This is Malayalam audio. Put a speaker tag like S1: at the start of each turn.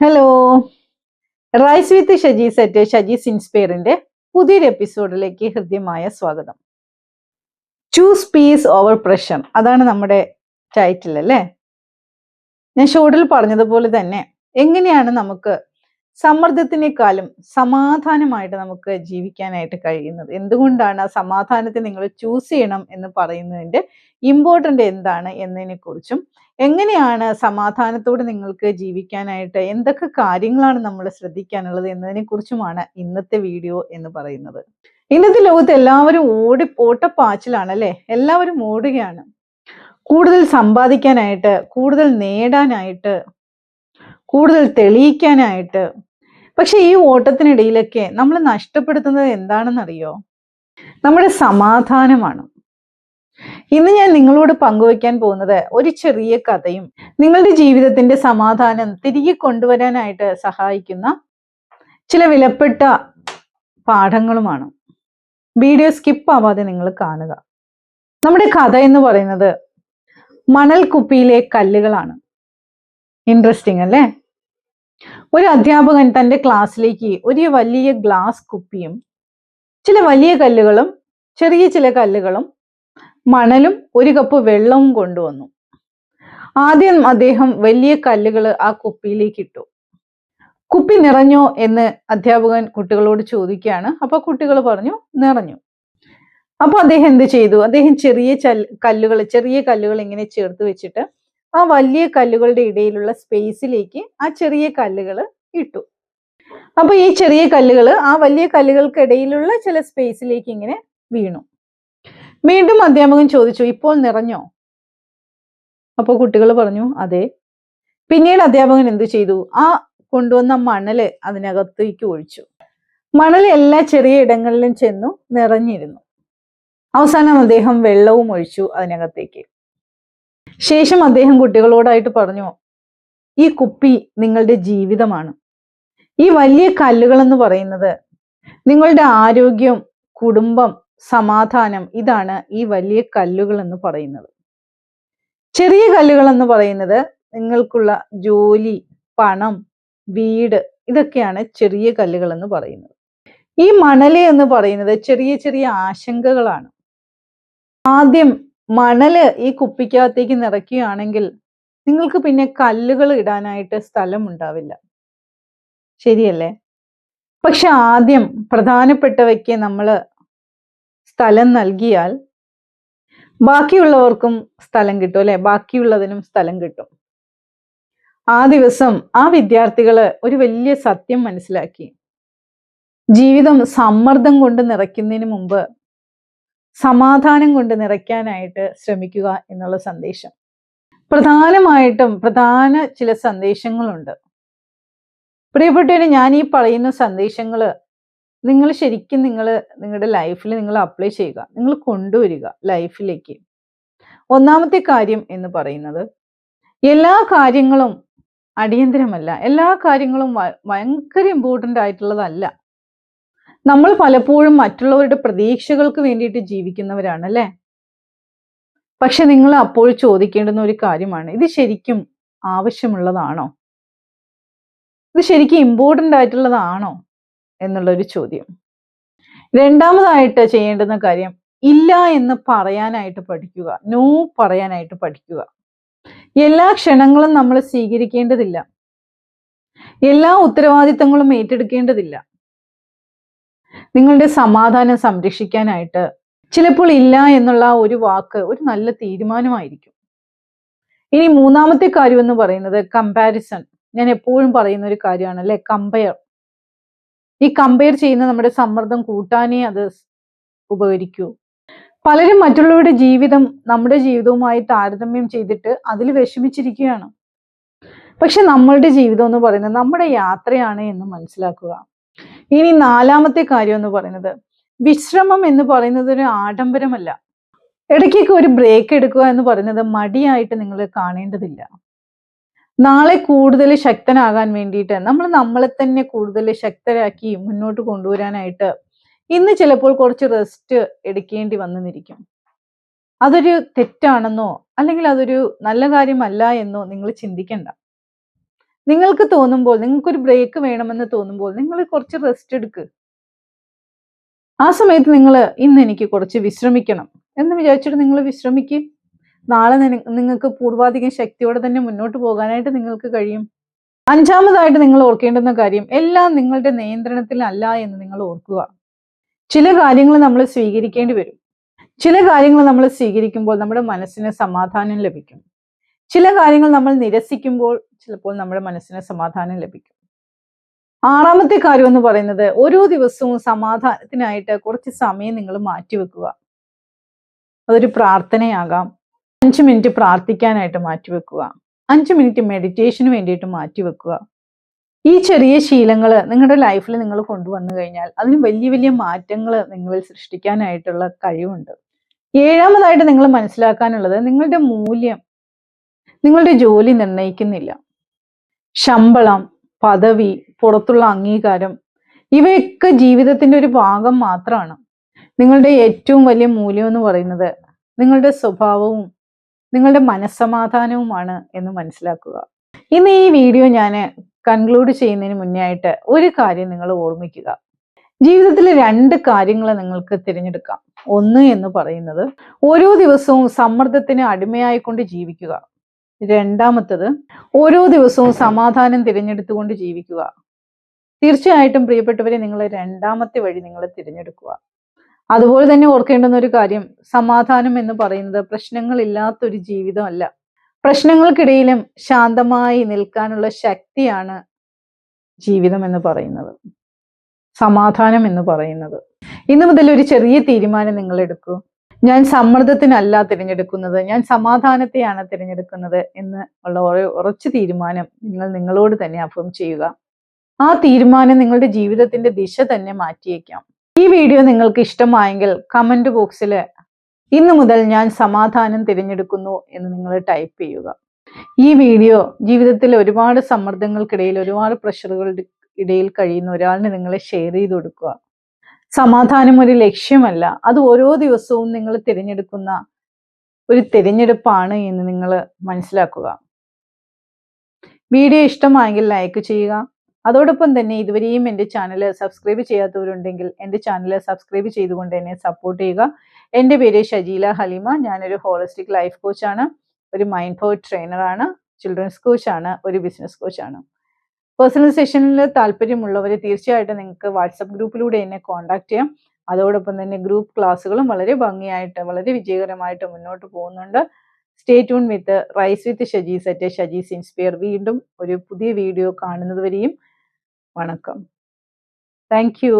S1: Hello, rise with Shaji set Shajis ഇൻസ്പയറിന്റെ പുതിയൊരു എപ്പിസോഡിലേക്ക് ഹൃദ്യമായ സ്വാഗതം. ചൂസ് പീസ് ഓവർ പ്രഷർ, അതാണ് നമ്മുടെ ടൈറ്റിൽ അല്ലേ. ഞാൻ ഷോർട്ടിൽ പറഞ്ഞതുപോലെ തന്നെ എങ്ങനെയാണ് നമുക്ക് സമ്മർദ്ദത്തിനേക്കാളും സമാധാനമായിട്ട് നമുക്ക് ജീവിക്കാനായിട്ട് കഴിയുന്നത്, എന്തുകൊണ്ടാണ് ആ സമാധാനത്തെ നിങ്ങൾ ചൂസ് ചെയ്യണം എന്ന് പറയുന്നതിന്റെ ഇമ്പോർട്ടൻ്റ് എന്താണ് എന്നതിനെ കുറിച്ചും, എങ്ങനെയാണ് സമാധാനത്തോടെ നിങ്ങൾക്ക് ജീവിക്കാനായിട്ട് എന്തൊക്കെ കാര്യങ്ങളാണ് നമ്മൾ ശ്രദ്ധിക്കാനുള്ളത് എന്നതിനെ കുറിച്ചുമാണ് ഇന്നത്തെ വീഡിയോ എന്ന് പറയുന്നത്. ഇന്നത്തെ ലോകത്ത് എല്ലാവരും ഓട്ടപ്പാച്ചിലാണ് അല്ലേ, എല്ലാവരും ഓടുകയാണ് കൂടുതൽ സമ്പാദിക്കാനായിട്ട്, കൂടുതൽ നേടാനായിട്ട്, കൂടുതൽ തെളിയിക്കാനായിട്ട്. പക്ഷെ ഈ ഓട്ടത്തിനിടയിലൊക്കെ നമ്മൾ നഷ്ടപ്പെടുത്തുന്നത് എന്താണെന്നറിയോ? നമ്മുടെ സമാധാനമാണ്. ഇന്ന് ഞാൻ നിങ്ങളോട് പങ്കുവയ്ക്കാൻ പോകുന്നത് ഒരു ചെറിയ കഥയും നിങ്ങളുടെ ജീവിതത്തിന്റെ സമാധാനം തിരികെ കൊണ്ടുവരാനായിട്ട് സഹായിക്കുന്ന ചില വിലപ്പെട്ട പാഠങ്ങളുമാണ്. വീഡിയോ സ്കിപ്പ് ആവാതെ നിങ്ങൾ കാണുക. നമ്മുടെ കഥ എന്ന് പറയുന്നത് മണൽ കുപ്പിയിലെ കല്ലുകളാണ്. ഇൻട്രസ്റ്റിംഗ് അല്ലേ? ഒരു അധ്യാപകൻ തന്റെ ക്ലാസ്സിലേക്ക് ഒരു വലിയ ഗ്ലാസ് കുപ്പിയും ചില വലിയ കല്ലുകളും ചെറിയ ചില കല്ലുകളും മണലും ഒരു കപ്പ് വെള്ളവും കൊണ്ടുവന്നു. ആദ്യം അദ്ദേഹം വലിയ കല്ലുകൾ ആ കുപ്പിയിലേക്ക് ഇട്ടു. കുപ്പി നിറഞ്ഞോ എന്ന് അധ്യാപകൻ കുട്ടികളോട് ചോദിക്കുകയാണ്. അപ്പൊ കുട്ടികൾ പറഞ്ഞു നിറഞ്ഞു. അപ്പൊ അദ്ദേഹം എന്ത് ചെയ്തു? അദ്ദേഹം ചെറിയ കല്ലുകൾ ഇങ്ങനെ ചേർത്ത് വെച്ചിട്ട് ആ വലിയ കല്ലുകളുടെ ഇടയിലുള്ള സ്പേസിലേക്ക് ആ ചെറിയ കല്ലുകൾ ഇട്ടു. അപ്പൊ ഈ ചെറിയ കല്ലുകൾ ആ വലിയ കല്ലുകൾക്കിടയിലുള്ള ചില സ്പേസിലേക്ക് ഇങ്ങനെ വീണു. വീണ്ടും അധ്യാപകൻ ചോദിച്ചു, ഇപ്പോൾ നിറഞ്ഞോ? അപ്പൊ കുട്ടികൾ പറഞ്ഞു അതെ. പിന്നീട് അധ്യാപകൻ എന്ത് ചെയ്തു? ആ കൊണ്ടുവന്ന മണല് അതിനകത്തേക്ക് ഒഴിച്ചു. മണൽ എല്ലാ ചെറിയ ഇടങ്ങളിലും ചെന്നു നിറഞ്ഞിരുന്നു. അവസാനം അദ്ദേഹം വെള്ളവും ഒഴിച്ചു അതിനകത്തേക്ക്. ശേഷം അദ്ദേഹം കുട്ടികളോടായിട്ട് പറഞ്ഞു, ഈ കുപ്പി നിങ്ങളുടെ ജീവിതമാണ്. ഈ വലിയ കല്ലുകൾ എന്ന് പറയുന്നത് നിങ്ങളുടെ ആരോഗ്യം, കുടുംബം, സമാധാനം, ഇതാണ് ഈ വലിയ കല്ലുകൾ എന്ന് പറയുന്നത്. ചെറിയ കല്ലുകൾ എന്ന് പറയുന്നത് നിങ്ങൾക്കുള്ള ജോലി, പണം, വീട്, ഇതൊക്കെയാണ് ചെറിയ കല്ലുകൾ എന്ന് പറയുന്നത്. ഈ മണല് എന്ന് പറയുന്നത് ചെറിയ ചെറിയ ആശങ്കകളാണ്. ആദ്യം മണല് ഈ കുപ്പിക്കകത്തേക്ക് നിറയ്ക്കുകയാണെങ്കിൽ നിങ്ങൾക്ക് പിന്നെ കല്ലുകൾ ഇടാനായിട്ട് സ്ഥലം ഉണ്ടാവില്ല, ശരിയല്ലേ? പക്ഷെ ആദ്യം പ്രധാനപ്പെട്ടവയ്ക്ക് നമ്മൾ സ്ഥലം നൽകിയാൽ ബാക്കിയുള്ളവർക്കും സ്ഥലം കിട്ടും അല്ലെ, ബാക്കിയുള്ളതിനും സ്ഥലം കിട്ടും. ആ ദിവസം ആ വിദ്യാർത്ഥികള് ഒരു വലിയ സത്യം മനസ്സിലാക്കി. ജീവിതം സമ്മർദ്ദം കൊണ്ട് നിറയ്ക്കുന്നതിന് മുമ്പ് സമാധാനം കൊണ്ട് നിറയ്ക്കാനായിട്ട് ശ്രമിക്കുക എന്നുള്ള സന്ദേശം. പ്രധാന ചില സന്ദേശങ്ങളുണ്ട്. പ്രിയപ്പെട്ടവരെ, ഞാൻ ഈ പറയുന്ന സന്ദേശങ്ങള് നിങ്ങൾ ശരിക്കും നിങ്ങളുടെ ലൈഫിൽ നിങ്ങൾ അപ്ലൈ ചെയ്യുക, നിങ്ങൾ കൊണ്ടുവരിക ലൈഫിലേക്ക്. ഒന്നാമത്തെ കാര്യം എന്ന് പറയുന്നത്, എല്ലാ കാര്യങ്ങളും അടിയന്തരമല്ല, എല്ലാ കാര്യങ്ങളും ഭയങ്കര ഇമ്പോർട്ടൻ്റ് ആയിട്ടുള്ളതല്ല. നമ്മൾ പലപ്പോഴും മറ്റുള്ളവരുടെ പ്രതീക്ഷകൾക്ക് വേണ്ടിയിട്ട് ജീവിക്കുന്നവരാണ് അല്ലേ. പക്ഷെ നിങ്ങൾ അപ്പോൾ ചോദിക്കേണ്ടുന്ന ഒരു കാര്യമാണ്, ഇത് ശരിക്കും ആവശ്യമുള്ളതാണോ? ഇത് ശരിക്കും ഇമ്പോർട്ടൻ്റ് ആയിട്ടുള്ളതാണോ എന്നുള്ളൊരു ചോദ്യം. രണ്ടാമതായിട്ട് ചെയ്യേണ്ടുന്ന കാര്യം, ഇല്ല എന്ന് പറയാനായിട്ട് പഠിക്കുക, നോ പറയാനായിട്ട് പഠിക്കുക. എല്ലാ ക്ഷണങ്ങളും നമ്മൾ സ്വീകരിക്കേണ്ടതില്ല, എല്ലാ ഉത്തരവാദിത്തങ്ങളും ഏറ്റെടുക്കേണ്ടതില്ല. നിങ്ങളുടെ സമാധാനം സംരക്ഷിക്കാനായിട്ട് ചിലപ്പോൾ ഇല്ല എന്നുള്ള ഒരു വാക്ക് ഒരു നല്ല തീരുമാനമായിരിക്കും. ഇനി മൂന്നാമത്തെ കാര്യം എന്ന് പറയുന്നത് കമ്പാരിസൺ. ഞാൻ എപ്പോഴും പറയുന്ന ഒരു കാര്യമാണ് അല്ലെ, കമ്പയർ. ഈ കമ്പയർ ചെയ്യുന്ന നമ്മുടെ സമ്മർദ്ദം കൂട്ടാനേ അത് ഉപകരിക്കൂ. പലരും മറ്റുള്ളവരുടെ ജീവിതം നമ്മുടെ ജീവിതവുമായി താരതമ്യം ചെയ്തിട്ട് അതിൽ വിഷമിച്ചിരിക്കുകയാണ്. പക്ഷെ നമ്മളുടെ ജീവിതം എന്ന് പറയുന്നത് നമ്മുടെ യാത്രയാണ് എന്ന് മനസ്സിലാക്കുക. ഇനി നാലാമത്തെ കാര്യം എന്ന് പറയുന്നത്, വിശ്രമം എന്ന് പറയുന്നത് ഒരു ആഡംബരമല്ല. ഇടയ്ക്കൊക്കെ ഒരു ബ്രേക്ക് എടുക്കുക എന്ന് പറയുന്നത് മടിയായിട്ട് നിങ്ങൾ കാണേണ്ടതില്ല. നാളെ കൂടുതൽ ശക്തനാകാൻ വേണ്ടിയിട്ട് നമ്മൾ നമ്മളെ തന്നെ കൂടുതൽ ശക്തരാക്കി മുന്നോട്ട് കൊണ്ടുവരാനായിട്ട് ഇന്ന് ചിലപ്പോൾ കുറച്ച് റെസ്റ്റ് എടുക്കേണ്ടി വന്നെന്നിരിക്കും. അതൊരു തെറ്റാണെന്നോ അല്ലെങ്കിൽ അതൊരു നല്ല കാര്യമല്ല എന്നോ നിങ്ങൾ ചിന്തിക്കണ്ട. നിങ്ങൾക്ക് തോന്നുമ്പോൾ, നിങ്ങൾക്കൊരു ബ്രേക്ക് വേണമെന്ന് തോന്നുമ്പോൾ നിങ്ങൾ കുറച്ച് റെസ്റ്റ് എടുക്കുക. ആ സമയത്ത് നിങ്ങൾ ഇന്ന് എനിക്ക് കുറച്ച് വിശ്രമിക്കണം എന്ന് വിചാരിച്ചിട്ട് നിങ്ങൾ വിശ്രമിക്കുക. നാളെ നിങ്ങൾക്ക് പൂർവാധികം ശക്തിയോടെ തന്നെ മുന്നോട്ട് പോകാനായിട്ട് നിങ്ങൾക്ക് കഴിയും. അഞ്ചാമതായിട്ട് നിങ്ങൾ ഓർക്കേണ്ടുന്ന കാര്യം, എല്ലാം നിങ്ങളുടെ നിയന്ത്രണത്തിലല്ല എന്ന് നിങ്ങൾ ഓർക്കുക. ചില കാര്യങ്ങൾ നമ്മൾ സ്വീകരിക്കേണ്ടി വരും. ചില കാര്യങ്ങൾ നമ്മൾ സ്വീകരിക്കുമ്പോൾ നമ്മുടെ മനസ്സിന് സമാധാനം ലഭിക്കും. ചില കാര്യങ്ങൾ നമ്മൾ നിരസിക്കുമ്പോൾ ചിലപ്പോൾ നമ്മുടെ മനസ്സിന് സമാധാനം ലഭിക്കും. ആറാമത്തെ കാര്യം എന്ന് പറയുന്നത്, ഓരോ ദിവസവും സമാധാനത്തിനായിട്ട് കുറച്ച് സമയം നിങ്ങൾ മാറ്റിവെക്കുക. അതൊരു പ്രാർത്ഥനയാകാം. 5 മിനിറ്റ് പ്രാർത്ഥിക്കാനായിട്ട് മാറ്റിവെക്കുക. 5 മിനിറ്റ് മെഡിറ്റേഷന് വേണ്ടിയിട്ട് മാറ്റിവെക്കുക. ഈ ചെറിയ ശീലങ്ങൾ നിങ്ങളുടെ ലൈഫിൽ നിങ്ങൾ കൊണ്ടുവന്നു കഴിഞ്ഞാൽ അതിന് വലിയ വലിയ മാറ്റങ്ങൾ നിങ്ങളിൽ സൃഷ്ടിക്കാനായിട്ടുള്ള കഴിവുണ്ട്. ഏഴാമതായിട്ട് നിങ്ങൾ മനസ്സിലാക്കാനുള്ളത്, നിങ്ങളുടെ മൂല്യം നിങ്ങളുടെ ജോലി നിർണ്ണയിക്കുന്നില്ല. ശമ്പളം, പദവി, പുറത്തുള്ള അംഗീകാരം ഇവയൊക്കെ ജീവിതത്തിന്റെ ഒരു ഭാഗം മാത്രമാണ്. നിങ്ങളുടെ ഏറ്റവും വലിയ മൂല്യം എന്ന് പറയുന്നത് നിങ്ങളുടെ സ്വഭാവവും നിങ്ങളുടെ മനസ്സമാധാനവുമാണ് എന്ന് മനസ്സിലാക്കുക. ഇന്ന് ഈ വീഡിയോ ഞാൻ കൺക്ലൂഡ് ചെയ്യുന്നതിന് മുന്നേ ആയിട്ട് ഒരു കാര്യം നിങ്ങൾ ഓർമ്മിക്കുക. ജീവിതത്തിൽ 2 കാര്യങ്ങൾ നിങ്ങൾക്ക് തിരഞ്ഞെടുക്കാം. ഒന്ന് എന്ന് പറയുന്നത്, ഓരോ ദിവസവും സമ്മർദ്ദത്തിന് അടിമയായിക്കൊണ്ട് ജീവിക്കുക. രണ്ടാമത്തത്, ഓരോ ദിവസവും സമാധാനം തിരഞ്ഞെടുത്തുകൊണ്ട് ജീവിക്കുക. തീർച്ചയായിട്ടും പ്രിയപ്പെട്ടവരെ, നിങ്ങൾ രണ്ടാമത്തെ വഴി നിങ്ങൾ തിരഞ്ഞെടുക്കുക. അതുപോലെ തന്നെ ഓർക്കേണ്ടുന്ന ഒരു കാര്യം, സമാധാനം എന്ന് പറയുന്നത് പ്രശ്നങ്ങളില്ലാത്തൊരു ജീവിതമല്ല. പ്രശ്നങ്ങൾക്കിടയിലും ശാന്തമായി നിൽക്കാനുള്ള ശക്തിയാണ് ജീവിതം എന്ന് പറയുന്നത്, സമാധാനം എന്ന് പറയുന്നത്. ഇന്നു മുതൽ ഒരു ചെറിയ തീരുമാനം നിങ്ങൾ എടുക്കൂ. ഞാൻ സമ്മർദ്ദത്തിനല്ല തിരഞ്ഞെടുക്കുന്നത്, ഞാൻ സമാധാനത്തെയാണ് തിരഞ്ഞെടുക്കുന്നത് എന്ന് ഉള്ള ഉറച്ച തീരുമാനം നിങ്ങൾ നിങ്ങളോട് തന്നെ അഫേം ചെയ്യുക. ആ തീരുമാനം നിങ്ങളുടെ ജീവിതത്തിന്റെ ദിശ തന്നെ മാറ്റിയേക്കാം. ഈ വീഡിയോ നിങ്ങൾക്ക് ഇഷ്ടമായെങ്കിൽ കമന്റ് ബോക്സിൽ ഇന്നു മുതൽ ഞാൻ സമാധാനം തിരഞ്ഞെടുക്കുന്നു എന്ന് നിങ്ങൾ ടൈപ്പ് ചെയ്യുക. ഈ വീഡിയോ ജീവിതത്തിൽ ഒരുപാട് സമ്മർദ്ദങ്ങൾക്കിടയിൽ, ഒരുപാട് പ്രഷറുകളുടെ ഇടയിൽ കഴിയുന്ന ഒരാളിന് നിങ്ങളെ ഷെയർ ചെയ്ത് കൊടുക്കുക. സമാധാനം ഒരു ലക്ഷ്യമല്ല, അത് ഓരോ ദിവസവും നിങ്ങൾ തിരഞ്ഞെടുക്കുന്ന ഒരു തിരഞ്ഞെടുപ്പാണ് എന്ന് നിങ്ങൾ മനസ്സിലാക്കുക. വീഡിയോ ഇഷ്ടമായെങ്കിൽ ലൈക്ക് ചെയ്യുക. അതോടൊപ്പം തന്നെ ഇതുവരെയും എൻ്റെ ചാനൽ സബ്സ്ക്രൈബ് ചെയ്യാത്തവരുണ്ടെങ്കിൽ എൻ്റെ ചാനൽ സബ്സ്ക്രൈബ് ചെയ്തുകൊണ്ട് എന്നെ സപ്പോർട്ട് ചെയ്യുക. എൻ്റെ പേര് ഷജീല ഹലീമ. ഞാനൊരു ഹോളിസ്റ്റിക് ലൈഫ് കോച്ചാണ്, ഒരു മൈൻഡ് പവർ ട്രെയിനറാണ്, ചിൽഡ്രൻസ് കോച്ചാണ്, ഒരു ബിസിനസ് കോച്ചാണ്. പേഴ്സണൽ സെഷനിൽ താല്പര്യമുള്ളവർ തീർച്ചയായിട്ടും നിങ്ങൾക്ക് വാട്സപ്പ് ഗ്രൂപ്പിലൂടെ എന്നെ കോൺടാക്ട് ചെയ്യാം. അതോടൊപ്പം തന്നെ ഗ്രൂപ്പ് ക്ലാസ്സുകളും വളരെ ഭംഗിയായിട്ട്, വളരെ വിജയകരമായിട്ട് മുന്നോട്ട് പോകുന്നുണ്ട്. Stay tune with rise with Shajis at Shajis Inspire. വീണ്ടും ഒരു പുതിയ വീഡിയോ കാണുന്നത് വരെയും വണക്കം. Thank U.